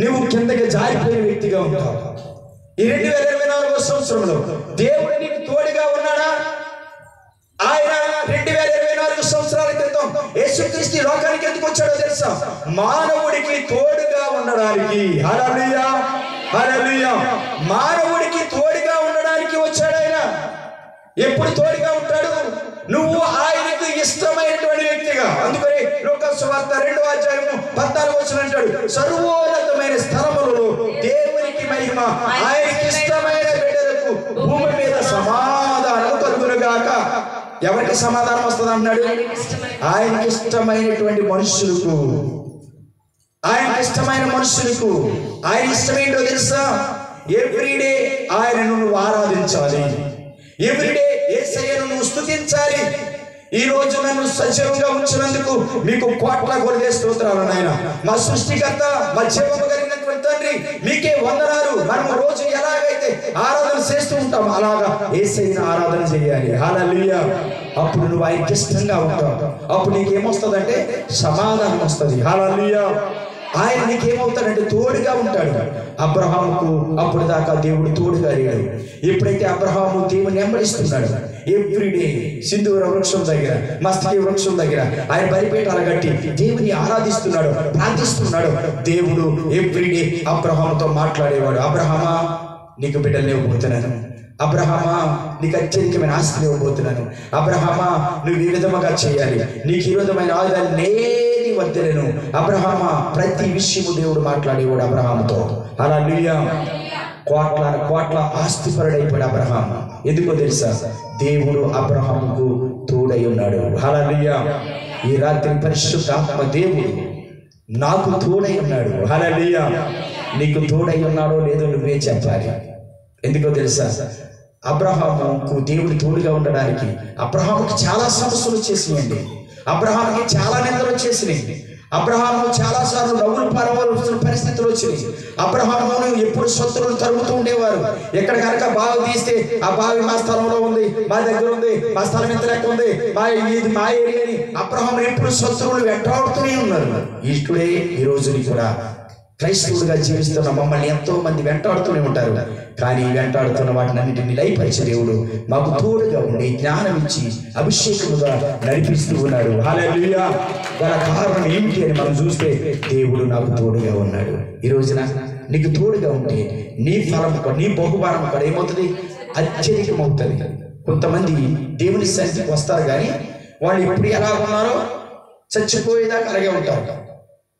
నువ్వు కిందకి జారిపోయిన వ్యక్తిగా ఉంటావు. ఈ 2024వ సంవత్సరంలో దేవుడు నీకు తోడుగా ఉన్నాడా? ఆయన 2024 సంవత్సరాల క్రితం యేసుక్రీస్తు లోకానికి ఎందుకు వచ్చాడో తెలుసా? మానవుడికి తోడుగా ఉండడానికి. హల్లెలూయా. హల్లెలూయా. మానవుడికి తోడుగా ఉండడానికి ఎప్పుడు తోడుగా ఉంటాడు? నువ్వు ఆయనకు ఇష్టమైనటువంటి వ్యక్తిగా. అందుకని లూకాసు సువార్త 2వ అధ్యాయము 14వ వచనం అంటాడు, సర్వోన్నతమైన స్థలములలో దేవునికి మహిమ, ఆయనకి ఇష్టమైన బిడ్డలకు భూమి మీద సమాధానం కలుగునుగాక. ఎవరికి సమాధానం వస్తుంది అన్నాడు? ఆయనకి ఇష్టమైనటువంటి మనుషులకు. ఆయనకి ఇష్టమైన మనుషులకు. ఆయన ఇష్టమేంటో తెలుసా? ఎవ్రీడే ఆయనను నువ్వు ఆరాధించాలి. ఎవ్రీడే యేసయ్యను నువ్వు స్తుతించాలి. ఈ రోజు నన్ను సజీవంగా ఉంచినందుకు మీకు కోట్ల కొలది స్తోత్రాలు నాయన. మా సృష్టికర్త, మా జీవము కలిగినటువంటి తండ్రి, మీకే వందనాలు. మనం రోజు ఎలాగైతే ఆరాధన చేస్తూ ఉంటాం అలాగా యేసయ్యను ఆరాధన చేయాలి. హల్లెలూయా. అప్పుడు నువ్వు ఆయనకి ఇష్టంగా ఉంటావు. అప్పుడు నీకేమొస్తుందంటే సమాధానం వస్తుంది. హల్లెలూయా. ఆయన నీకేమవుతాడంటే తోడుగా ఉంటాడు. అబ్రహాముకు అప్పుడు దాకా దేవుడు తోడుగా లేడు. ఎప్పుడైతే అబ్రహాము దేవుని వెంబడిస్తున్నాడు, ఎవ్రీడే సింధూర వృక్షం దగ్గర, మస్తకి వృక్షం దగ్గర ఆయన బలిపీఠాలు కట్టి దేవుని ఆరాధిస్తున్నాడు, ప్రార్థిస్తున్నాడు. దేవుడు ఎవ్రీడే అబ్రహాముతో మాట్లాడేవాడు. అబ్రహామా, నీకు బిడ్డలు ఇవ్వబోతున్నాను. అబ్రహామా, నీకు అత్యధికమైన ఆస్తిని ఇవ్వబోతున్నాను. అబ్రహామా, నువ్వు ఈ విధముగా చేయాలి. నీకు ఈ విధమైన ఆయుధాలు నేది వద్దలేను. అబ్రహామా, ప్రతి విషయము దేవుడు మాట్లాడేవాడు అబ్రహాముతో. హల్లెలూయా. కోట్ల ఆస్తిపరుడైపోయాడు అబ్రహాం. ఎందుకో తెలుసా? దేవుడు అబ్రహాముకు తోడై ఉన్నాడు. హల్లెలూయా. ఈ రాత్రి పరిశుద్ధాత్మ దేవుడు నాకు తోడై ఉన్నాడు. హల్లెలూయా. నీకు తోడై ఉన్నాడో లేదో నువ్వే చెప్పాలి. ఎందుకో తెలుసా? అబ్రహాముకు దేవుడు తోడుగా ఉండడానికి అబ్రహాముకి చాలా సమస్యలు వచ్చేసినాయండి. అబ్రహాముకి చాలా నిందలు వచ్చేసినాయి. అబ్రహాము చాలాసార్లు నవ్వులు పారవలసిన పరిస్థితులు వచ్చినాయి. అబ్రహామును ఎప్పుడు శత్రువులు తరుగుతూ ఉండేవారు. ఎక్కడ కనుక బావి తీస్తే ఆ బావి మా స్థలంలో ఉంది, మా దగ్గర ఉంది, మా స్థలం ఎంత లెక్క ఉంది, ఇది మా ఏరియాని అబ్రహాము ఎప్పుడు శత్రువులు వెంటాడుతూనే ఉన్నారు. ఇటుడే ఈ రోజుని కూడా క్రైస్తవులుగా జీవిస్తున్న మమ్మల్ని ఎంతో మంది వెంటాడుతూనే ఉంటారు. కానీ వెంటాడుతున్న వాటిని అన్నింటినీ లయపరిచే దేవుడు మాకు తోడుగా ఉండి జ్ఞానం ఇచ్చి అభిషేకముగా నడిపిస్తూ ఉన్నాడు. హల్లెలూయా. గల కారణం ఏమిటి అని మనం చూస్తే దేవుడు నాకు తోడుగా ఉన్నాడు. ఈ రోజున నీకు తోడుగా ఉంటే నీ ఫలం, నీ బహుమానం కూడా ఏమవుతుంది? అత్యధికమవుతుంది. కొంతమంది దేవుని సన్నిధికి వస్తారు కానీ వాళ్ళు ఎప్పుడు ఎలా ఉన్నారో చచ్చిపోయేదాకా అలాగే ఉంటారు.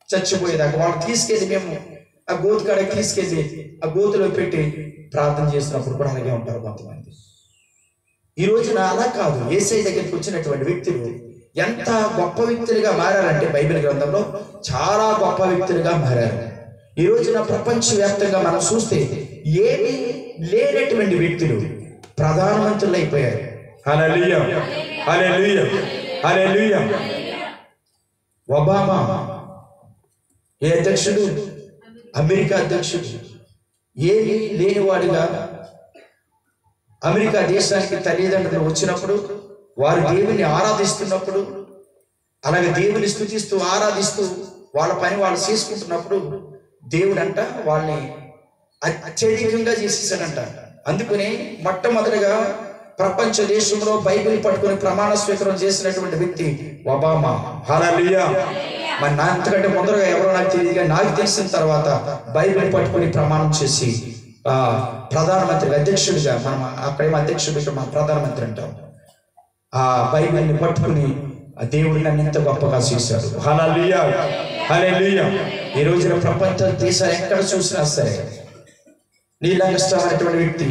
చచ్చిపోయేదాకా వాళ్ళు తీసుకెళ్ళి, మేము ఆ గోతు కాడకి తీసుకెళ్ళి ఆ గోతులో పెట్టి ప్రార్థన చేసినప్పుడు కూడా అలాగే ఉంటారు కొంతమంది. ఈ రోజున అలా కాదు. యేసయ్య దగ్గరికి వచ్చినటువంటి వ్యక్తులు ఎంత గొప్ప వ్యక్తులుగా మారారంటే బైబిల్ గ్రంథంలో చాలా గొప్ప వ్యక్తులుగా మారారు. ఈ రోజున ప్రపంచవ్యాప్తంగా మనం చూస్తే ఏమీ లేనటువంటి వ్యక్తులు ప్రధానమంత్రులు అయిపోయారు. హల్లెలూయా. హల్లెలూయా. హల్లెలూయా. ఒబామా ఏ అధ్యక్షుడు? అమెరికా అధ్యక్షుడు. ఏమీ లేనివాడిగా అమెరికా దేశానికి తల్లిదండ్రులు వచ్చినప్పుడు వారు దేవుని ఆరాధిస్తున్నప్పుడు, అలాగే దేవుని స్తుతిస్తూ ఆరాధిస్తూ వాళ్ళ పని వాళ్ళు చేసుకుంటున్నప్పుడు దేవుడంట వాళ్ళని అత్యధికంగా చేసేసాడంట. అందుకని మొట్టమొదటిగా ప్రపంచ దేశంలో బైబిల్ పట్టుకుని ప్రమాణ స్వీకారం చేసినటువంటి వ్యక్తి ఒబామా. హల్లెలూయా. మరి నా అంతకంటే ముందరగా ఎవరో నాకు తెలియదు, కానీ నాకు తెలిసిన తర్వాత బైబిల్ పట్టుకుని ప్రమాణం చేసి ప్రధానమంత్రి అధ్యక్షుడిగా, మనం అక్కడేమో అధ్యక్షుడిగా మన ప్రధానమంత్రి అంటాం, ఆ బైబిల్ని పట్టుకుని దేవుడు నన్ను ఎంత గొప్పగా చేశాడు. హల్లెలూయా. హల్లెలూయా. ఈ రోజున ప్రపంచ దేశాలు ఎక్కడ చూసినా సరే నీలాగా ఇష్టమైనటువంటి వ్యక్తి,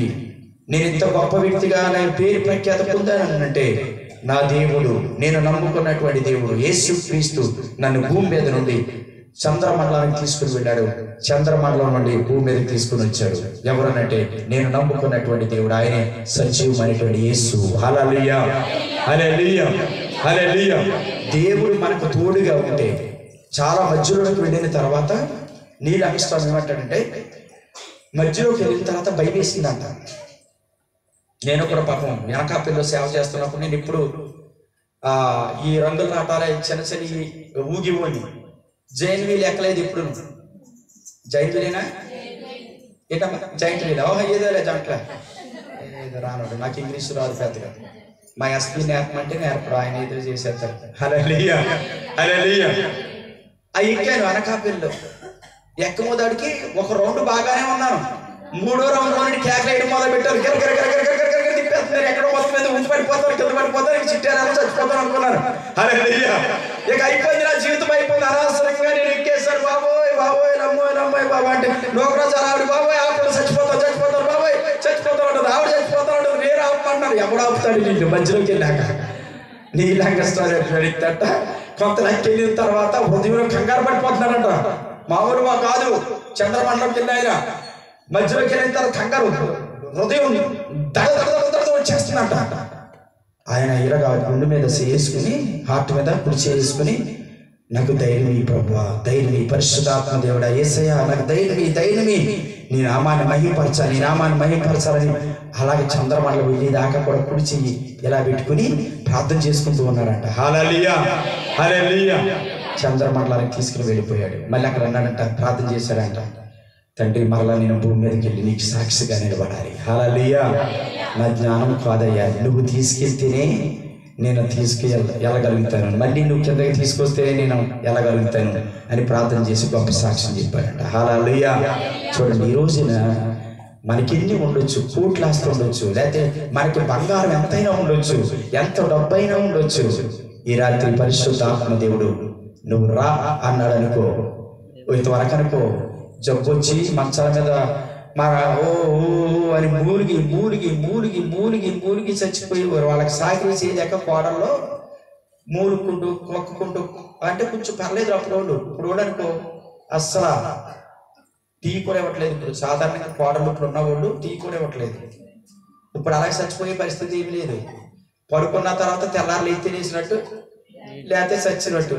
నేను ఇంత గొప్ప వ్యక్తిగా నేను పేరు ప్రఖ్యాత పొందానంటే నా దేవుడు, నేను నమ్ముకున్నటువంటి దేవుడు యేసుక్రీస్తు నన్ను భూమి మీద నుండి చంద్రమండలానికి తీసుకుని వెళ్ళాడు, చంద్రమండలం నుండి భూమి మీదకి తీసుకుని వచ్చాడు. ఎవరనంటే నేను నమ్ముకున్నటువంటి దేవుడు, ఆయనే సజీవమైనటువంటి యేసు. హల్లెలూయా. హల్లెలూయా. హల్లెలూయా. దేవుడు మనకు తోడుగా ఉంటే చాలా మధ్యలోకి వెళ్ళిన తర్వాత నీలక్షణం ఏమంటాడంటే, మధ్యలోకి వెళ్ళిన తర్వాత భయమేసిందంట. నేను కూడా పాపం వెనకాపిల్లో సేవ చేస్తున్నప్పుడు నేను ఇప్పుడు ఈ రంగుల నాటాలే చిన్న చిన్న ఊగిపోని జైన్ వీల్ ఎక్కలేదు. ఇప్పుడు జైన్ వీలేనా ఏంటమ్మా? Giant wheel. ఏదో జంట్ల ఏదో రానుడు, నాకు ఇంగ్లీష్ రాదు పెద్దగా. మా ఎస్పీ నేర్పమంటే నేర్పడు, ఆయన ఏదో చేసేస్తారు. హల్లెలూయా. హల్లెలూయా. ఎక్కాను వెనకాపిల్లో. ఎక్కమోదాడికి ఒక రౌండ్ బాగానే ఉన్నాను, 3వ రౌండ్ కేకలేయడం మొదలు పెట్టారు. తిప్పేస్తున్నారు. నేను ఎక్కడో మొత్తం మీద ఉంచి పడిపోతాను, కింద పడిపోతాను, ఇంక చిట్టారేమో చచ్చిపోతాను అనుకున్నాను. హల్లెలూయా. ఇక అయిపోయింది, నా జీవితం అయిపోయింది. అనవసరంగా నేను ఎక్కేశాను. బాబోయ్ బాబోయ్ నమ్మోయ్ నమ్మోయ్ బాబా అంటే నోకరాజు ఆవిడ బాబోయ్ ఆపడు చచ్చిపోతాను చచ్చిపోతాను బాబోయ్ చచ్చిపోతాను ఉంటుంది. ఆవిడ చచ్చిపోతాను ఉంటుంది, నేను ఆపమన్నాను. ఎవడు ఆపుతాడు నీళ్ళు మధ్యలోకి వెళ్ళాక? నీలాగా స్టోరీ అడిగితేట కొంత లెక్కెళ్ళిన తర్వాత హృదయంలో కంగారు పడిపోతున్నాడంట. మామూలు మా కాదు, చంద్రమండలంకి వెళ్ళి ఆయన మధ్యలోకి వెళ్ళిన తర్వాత కంగారు, హృదయం దడ వచ్చేస్తుందంట. ఆయన ఇలాగా గుండె మీద చేసుకుని, హార్ట్ మీద కుడి చేసుకుని, నాకు ధైర్యం ఈ ప్రభువా, ధైర్యం ఈ పరిశుద్ధాత్మ దేవుడా, యేసయ్యా నాకు ధైర్యమి నీ నామాన్ని మహిమపరచాలి, నీ నామాన్ని మహిమపరచాలని అలాగే చంద్రమండలం వెళ్ళేదాకా కూడా కుడి చెయ్యి ఇలా పెట్టుకుని ప్రార్థన చేసుకుంటూ ఉన్నాడంట. హల్లెలూయా హల్లెలూయా. చంద్రమండలానికి తీసుకుని వెళ్ళిపోయాడు. మళ్ళీ అక్కడ అన్నాడంట, ప్రార్థన చేశాడంట, తండ్రి మరలా నేను భూమి మీదకి వెళ్ళి నీకు సాక్షిగా నిలబడాలి. హల్లెలూయా. నా జ్ఞానం కాదయ్యా, నువ్వు తీసుకెళ్తేనే నేను వెళ్ళగలుగుతాను, మళ్ళీ నువ్వు కిందకి తీసుకొస్తేనే నేను వెళ్ళగలుగుతాను అని ప్రార్థన చేసి గొప్ప సాక్ష్యం చెప్పాడంట. హల్లెలూయా. చూడండి, ఈ రోజున మనకి ఎన్ని ఉండొచ్చు, కోట్లు ఆస్తి ఉండొచ్చు, లేకపోతే మనకి బంగారం ఎంతైనా ఉండొచ్చు, ఎంత డబ్బైనా ఉండొచ్చు. ఈ రాత్రి పరిశుద్ధాత్మ దేవుడు నువ్వు రా అన్నాడు అనుకో, ఇంతవరకు అనుకో జబ్బు వచ్చి మంచాల మీద ఓ అని మూలిగి మూలిగి మూలిగి మూలిగి మూలిగి చచ్చిపోయేవారు. వాళ్ళకి సాగిరి చేయలేక కోడల్లో మూలుకుంటూ మొక్కుకుంటూ అంటే కొంచెం పర్లేదు అప్పుడు వాళ్ళు. ఇప్పుడు అనుకో అస్సలు టీ కూడా ఇవ్వట్లేదు. ఇప్పుడు సాధారణంగా కోడలు ఇప్పుడు ఉన్నవాళ్ళు టీ కూడా ఇవ్వట్లేదు. ఇప్పుడు అలాగే చచ్చిపోయే పరిస్థితి ఏమి లేదు. పడుకున్న తర్వాత తెల్లారు లేచి తినేసినట్టు, లేకపోతే చచ్చినట్టు,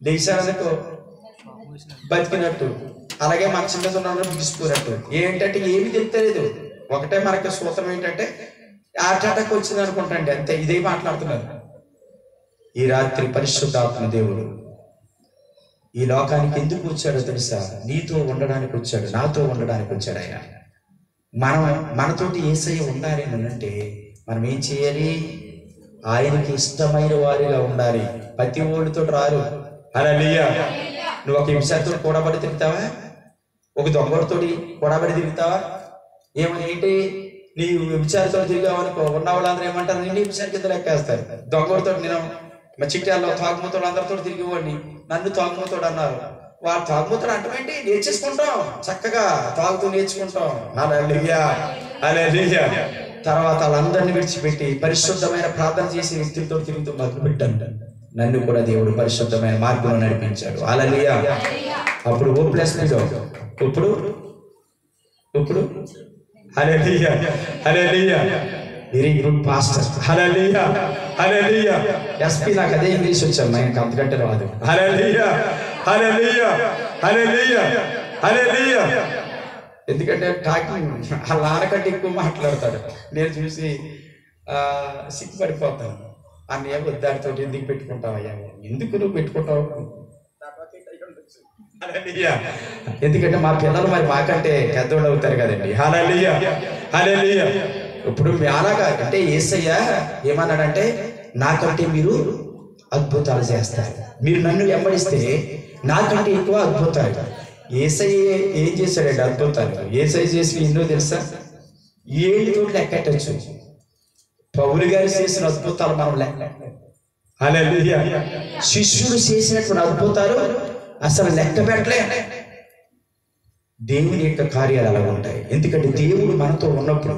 లేచారనుకో బతికినట్టు, అలాగే మంచం మీద ఉన్న బిగిసిపోయినట్టు. ఏంటంటే ఏమి తెలుస్తలేదు. ఒకటే మనకి సూత్రం ఏంటంటే హార్ట్ అటాక్ వచ్చింది అనుకుంటాండి, అంతే. ఇదే మాట్లాడుతున్నారు. ఈ రాత్రి పరిశుద్ధాత్మ దేవుడు ఈ లోకానికి ఎందుకు వచ్చాడో తెలుసా? నీతో ఉండడానికి వచ్చాడు, నాతో ఉండడానికి వచ్చాడు. ఆయన మనతోటి యేసయ్య ఉండాలి అంటే మనం ఏం చేయాలి? ఆయనకి ఇష్టమైన వారిగా ఉండాలి. ప్రతి ఓడితో రారు. హల్లెలూయా. నువ్వు ఒక హింసతో కూడబడి తిరుగుతావా? ఒక దొంగడితో కూడబడి తిరుగుతావా? ఏంటి నీ విచారితో తిరిగావనుకో, ఉన్న వాళ్ళందరూ ఏమంటారు? నిన్ను విచారి కింద లెక్కేస్తారు. దొంగడితో నేను మా చిట్టాల్లో తాగుమూతోడు అందరితో తిరిగివాడిని, నన్ను తాగుమూతోడు అన్నారు. వాళ్ళు తాగుమూతోడు అంటమేంటి? నేర్చేసుకుంటాం, చక్కగా తాగుతూ నేర్చుకుంటాం. హల్లెలూయా హల్లెలూయా. తర్వాత వాళ్ళందరినీ విడిచిపెట్టి పరిశుద్ధమైన ప్రార్థన చేసే వ్యక్తులతో తిరుగుతూ మొదలుపెట్టాను. నన్ను కూడా దేవుడు పరిశుద్ధమైన మార్గంలో నడిపించాడు. హల్లెలూయా. అప్పుడు ఓ ప్లస్ ఇప్పుడు hallelujah hallelujah. Very good pastor. Hallelujah hallelujah. SP నాకు అదే ఇంగ్లీష్ వచ్చాను, ఆయనకు అంతకంటే రాదు. హల్లెలూయా హల్లెలూయా హల్లెలూయా హల్లెలూయా. ఎందుకంటే టాకింగ్ వాళ్ళ నాన్నకంటే ఎక్కువ మాట్లాడతాడు. నేను చూసి సిగ్గుపడిపోతాను. అన్నయ్య వద్దాడితో ఎందుకు పెట్టుకుంటావయ్యా? ఎందుకు నువ్వు పెట్టుకుంటావు? ఎందుకంటే మా పిల్లలు మరి మాకంటే పెద్దోళ్ళు అవుతారు కదండి. హల్లెలూయా హల్లెలూయా. ఇప్పుడు అలాగా అంటే యేసయ్య ఏమన్నాడంటే, నాకంటే మీరు అద్భుతాలు చేస్తారు, మీరు నన్ను వెంబడిస్తే నాకంటే ఎక్కువ అద్భుతాలు. యేసయ్య ఏం చేశాడంటే అద్భుతాలు. యేసయ్య చేసి ఎన్నో తెలుసా? 7 లెక్కట్టచ్చు. పౌలు గారు చేసిన అద్భుతాలు మనం లెక్క. హల్లెలూయా. శిష్యుడు చేసినటువంటి అద్భుతాలు అసలు లెక్క పెట్టలే. దేవుని యొక్క కార్యాలు అలా ఉంటాయి. ఎందుకంటే దేవుడు మనతో ఉన్నప్పుడు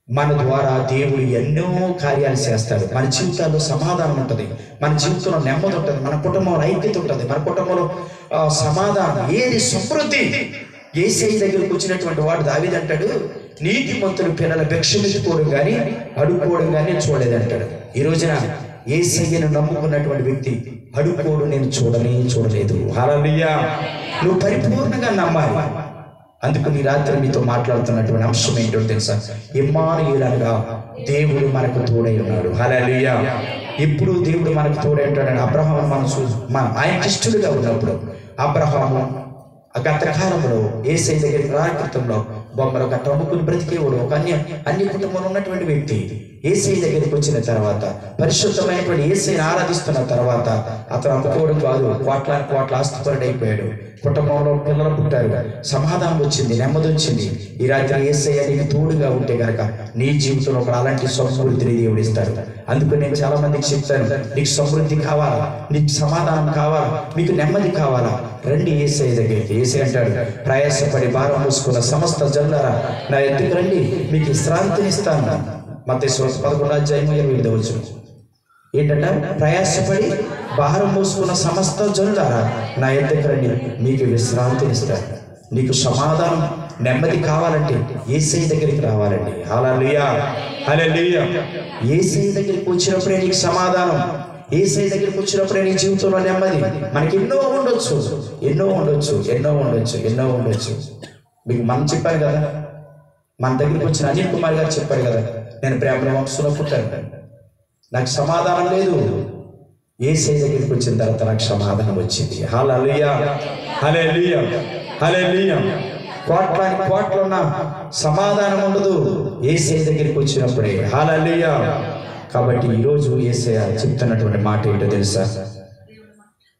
మన ద్వారా దేవుడు ఎన్నో కార్యాలు చేస్తాడు. మన జీవితాల్లో సమాధానం ఉంటుంది, మన జీవితంలో నెమ్మది ఉంటుంది, మన కుటుంబంలో ఐక్యత ఉంటుంది, మన కుటుంబంలో సమాధానం, ఏది సమృద్ధి. యేసయ్య దగ్గరకు వచ్చినటువంటి వాడు దావీదు అంటాడు, నీతిమంతులు పిల్లల భిక్షమెత్తుకోవడం కానీ అడుక్కోవడం కానీ చూడలేదంటాడు. ఈ రోజున యేసయ్యను నమ్ముకున్నటువంటి వ్యక్తి అడుక్కోవడం నేను చూడలేదు. హల్లెలూయా. నువ్వు పరిపూర్ణంగా నమ్మాలి. అందుకు నీ రాత్రి మీతో మాట్లాడుతున్నటువంటి అంశం ఏంటో తెలుసా? ఇమ్మానుయేలుగా దేవుడు మనకు తోడై ఉన్నాడు. హల్లెలూయా. ఇప్పుడు దేవుడు మనకు తోడై ఉంటాడని అబ్రహాము ఆయన ఇష్టడుగా ఉన్నప్పుడు అబ్రహాము ఆ గతకాలంలో యేసయ్య దగ్గరికి రాకృతంలో బొమ్మలు గట్ట అమ్ముకుని బ్రతికేవాడు ఒక అన్య కుటుంబంలో ఉన్నటువంటి వ్యక్తి యేసయ్య దగ్గరికి వచ్చిన తర్వాత పరిశుద్ధమైనటువంటి యేసయ్యని ఆరాధిస్తున్న తర్వాత అతను అమ్ముకోవడం కాదు, కోట్ల ఆస్తిపరుడైపోయాడు. కుటుంబంలో పిల్లలు పుట్టారు, సమాధానం వచ్చింది, నెమ్మది వచ్చింది. ఈ రాత్రి యేసయ్య నీకు తోడుగా ఉంటే గనక నీ జీవితంలో ఒక అలాంటి సమృద్ధిని దేవుడు ఇస్తాడు. అందుకని నేను చాలా మందికి చెప్తాను, నీకు సమృద్ధి కావాలా, నీకు సమాధానం కావాలా, మీకు నెమ్మది కావాలా, రండి యేసయ్య దగ్గరికి. యేసయ్య అంటాడు, ప్రయాసపడి భారం మోసుకున్న సమస్త జనులారా నా ఎద్దుకు రండి, మీకు విశ్రాంతిని ఇస్తాను. మత్తయి 11:28 ఏంటంట? ప్రయాసపడి భారం మోసుకున్న సమస్త జనులారా నా ఎద్దుకు రండి, మీకు విశ్రాంతిని ఇస్తాను. నీకు సమాధానం నెమ్మది కావాలంటే యేసయ్య దగ్గరికి రావాలండి. హల్లెలూయా, హల్లెలూయా. యేసయ్య దగ్గరికి వచ్చినప్పుడే నీకు సమాధానం, యేసయ్య దగ్గరికి వచ్చినప్పుడే నీ జీవితంలో నెమ్మది. మనకి ఎన్నో ఉండొచ్చు. మీకు మనం చెప్పారు కదా, మన దగ్గరికి వచ్చిన అనిల్ కుమార్ గారు చెప్పారు కదా, నేను ప్రేమ వంశంలో పుట్టాను, నాకు సమాధానం లేదు. యేసయ్య దగ్గరికి వచ్చిన తర్వాత నాకు సమాధానం వచ్చింది. హల్లెలూయా, హల్లెలూయా, హల్లెలూయా. కోట్లున్న సమాధానం ఉండదు యేసయ్య దగ్గరికి వచ్చినప్పుడే. హల్లెలూయా. కాబట్టి ఈరోజు యేసయ్య చెప్తున్నటువంటి మాట ఏంటో తెలుసా?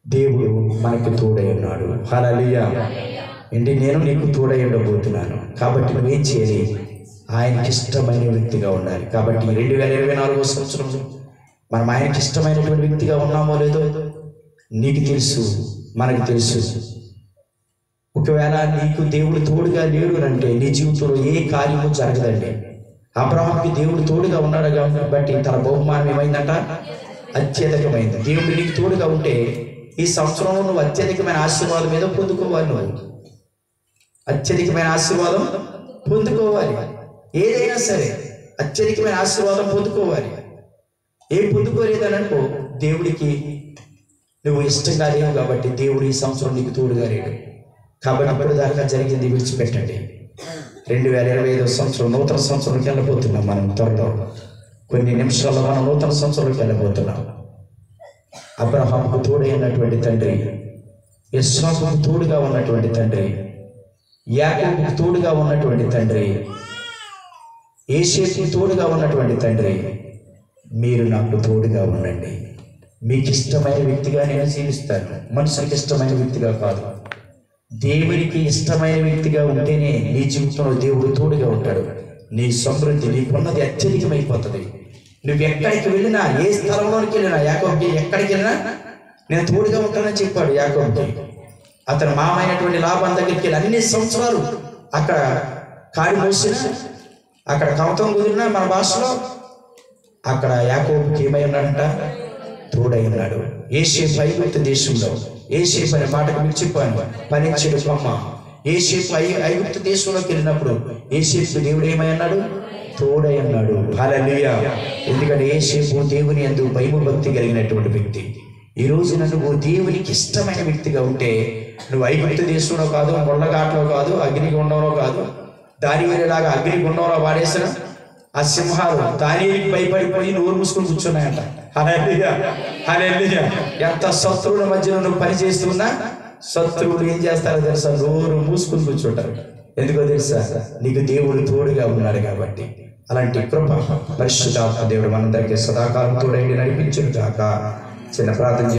దేవుడు మనకు తోడై ఉన్నాడు. హల్లెలూయా. ఏంటి? నేను నీకు తోడై ఉండబోతున్నాను. కాబట్టి నువ్వేం చేయాలి? ఆయనకి ఇష్టమైన వ్యక్తిగా ఉండాలి. కాబట్టి 2024వ సంవత్సరంలో మనం ఆయనకి ఇష్టమైనటువంటి వ్యక్తిగా ఉన్నామో లేదో నీకు తెలుసు, మనకు తెలుసు. ఒకవేళ నీకు దేవుడు తోడుగా లేడు అంటే నీ జీవితంలో ఏ కార్యము జరగదండి. అబ్రహాముకి దేవుడు తోడుగా ఉన్నాడు కాబట్టి తన బహుమానం ఏమైందంట? అత్యధికమైంది. దేవుడు నీకు తోడుగా ఉంటే ఈ సంవత్సరంలో నువ్వు అత్యధికమైన ఆశీర్వాదం ఏదో పొందుకోవాలి. నువ్వు అత్యధికమైన ఆశీర్వాదం పొందుకోవాలి. ఏదైనా సరే అత్యధికమైన ఆశీర్వాదం పొందుకోవాలి. ఏం పొందుకోలేదని అనుకో, దేవుడికి నువ్వు ఇష్టంగా లేవు కాబట్టి దేవుడు ఈ సంవత్సరం నీకు తోడుగా లేడు. కాబట్టి అప్పుడు దాకా జరిగింది విడిచిపెట్టండి. 2025వ సంవత్సరం నూతన సంవత్సరంలోకి వెళ్ళబోతున్నాం. మనం త్వరలో కొన్ని నిమిషాల్లో మనం నూతన సంవత్సరంలోకి వెళ్ళబోతున్నాం. అబ్రహాముకు తోడైనటువంటి తండ్రి, ఇస్సాకుకు తోడుగా ఉన్నటువంటి తండ్రి, యాకోబుకు తోడుగా ఉన్నటువంటి తండ్రి, యోసేపుకు తోడుగా ఉన్నటువంటి తండ్రి, మీరు నాకు తోడుగా ఉండండి. మీకు ఇష్టమైన వ్యక్తిగా నేను జీవిస్తాను. మనుషులకు ఇష్టమైన వ్యక్తిగా కాదు, దేవుడికి ఇష్టమైన వ్యక్తిగా ఉంటేనే నీ జీవితంలో దేవుడు తోడుగా ఉంటాడు. నీ సమృద్ధి, నీకున్నది అత్యధికమైపోతుంది. నువ్వు ఎక్కడికి వెళ్ళినా, ఏ స్థలంలోకి వెళ్ళినా, యాకోబుకి ఎక్కడికి వెళ్ళినా నేను తోడుగా ఉంటానని చెప్పాడు యాకోబుకి. అతను మామైనటువంటి లాభం దగ్గరికి వెళ్ళి అన్ని సంవత్సరాలు అక్కడ కాడి మోసిన, అక్కడ కవతం కుదిరినా మన భాషలో, అక్కడ యాకోబుకి ఏమై ఉన్నాడంట? తోడై ఉన్నాడు. యోసేపు ఐగుప్తు దేశంలో, యోసేపు అనే మాటకు మీకు చెప్పాను, పనిచ్చేడు బొమ్మ. యోసేపు ఐగుప్తు దేశంలోకి వెళ్ళినప్పుడు యోసేపు దేవుడు ఏమై అన్నాడు? తోడై ఉన్నాడు. హల్లెలూయా. ఎందుకంటే యోసేపు దేవుని యందు భయభక్తి కలిగినటువంటి వ్యక్తి. ఈ రోజున నువ్వు దేవునికి ఇష్టమైన వ్యక్తిగా ఉంటే నువ్వు ఐగుప్తు దేశంలో కాదు, ముళ్ళఘాట్లో కాదు, అగ్నిగుండంలో కాదు, దానివేలాగా అగ్నిగుండంలో వాడేసిన ఆ సింహాలు దానికి భయపడిపోయి నోరు మూసుకొని కూర్చున్నాయంట. హల్లెలూయా, హల్లెలూయా. ఎంత శత్రువుల మధ్యలో నువ్వు పని చేస్తున్నా శత్రువులు ఏం చేస్తారో తెలుసా? నోరు మూసుకొని కూర్చుంటారు. ఎందుకో తెలుసా? నీకు దేవుడు తోడుగా ఉన్నాడు కాబట్టి. అలాంటి కృప పరిశుద్ధాత్మ దేవుడు మనందరికీ సదాకాలం తోడై నడిపించును గాక. చిన్న ప్రార్థన